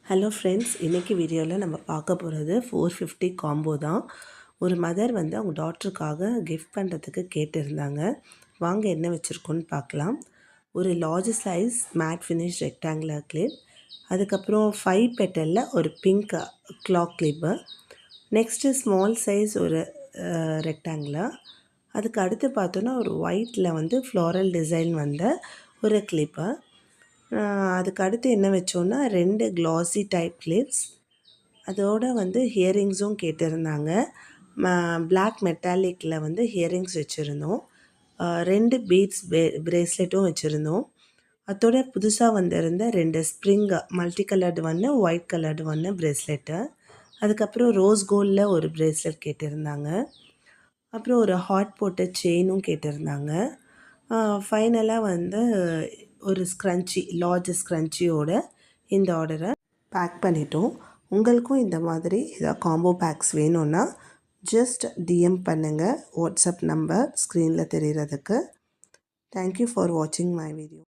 Hello friends, இன்றைக்கி வீடியோவில் நம்ம பார்க்க போகிறது 450 காம்போ தான். ஒரு மதர் வந்து அவங்க டாட்டருக்காக கிஃப்ட் பண்ணுறதுக்கு கேட்டிருந்தாங்க. வாங்க என்ன வச்சுருக்கோன்னு பார்க்கலாம். ஒரு large size matte finish rectangular clip, அதுக்கப்புறம் 5 பெட்டலில் ஒரு pink clock clip, next small size ஒரு ரெக்டாங்குலர், அதுக்கு அடுத்து பார்த்தோன்னா ஒரு ஒயிட்டில் வந்து ஃப்ளாரல் டிசைன் வந்த ஒரு கிளிப்பு, அதுக்கு அடுத்து என்ன வச்சோன்னா 2 க்ளாஸி டைப் கிளிப்ஸ், அதோடு வந்து ஹியரிங்ஸும் கேட்டிருந்தாங்க. பிளாக் மெட்டாலிக்கில் வந்து ஹியரிங்ஸ் வச்சுருந்தோம். 2 பீட்ஸ் பிரேஸ்லெட்டும் வச்சுருந்தோம். அதோட புதுசாக வந்திருந்த 2 ஸ்ப்ரிங் மல்டி கலர்டு ஒன்று, ஒயிட் கலர்டு ஒன்று பிரேஸ்லெட்டு, அதுக்கப்புறம் ரோஸ் கோல்டில் ஒரு பிரேஸ்லெட் கேட்டிருந்தாங்க. அப்புறம் ஒரு ஹாட் போட்ட செயினும் கேட்டிருந்தாங்க. ஃபைனலாக வந்து ஒரு ஸ்க்ரன்ச்சி, லார்ஜ் ஸ்க்ரன்ச்சியோட இந்த ஆர்டரை பேக் பண்ணிட்டோம். உங்களுக்கும் இந்த மாதிரி ஏதாவது காம்போ பேக்ஸ் வேணும்னா ஜஸ்ட் டிஎம் பண்ணுங்கள். வாட்ஸ்அப் நம்பர் ஸ்க்ரீனில் தெரிகிறதுக்கு. தேங்க்யூ ஃபார் வாட்சிங் மை வீடியோ.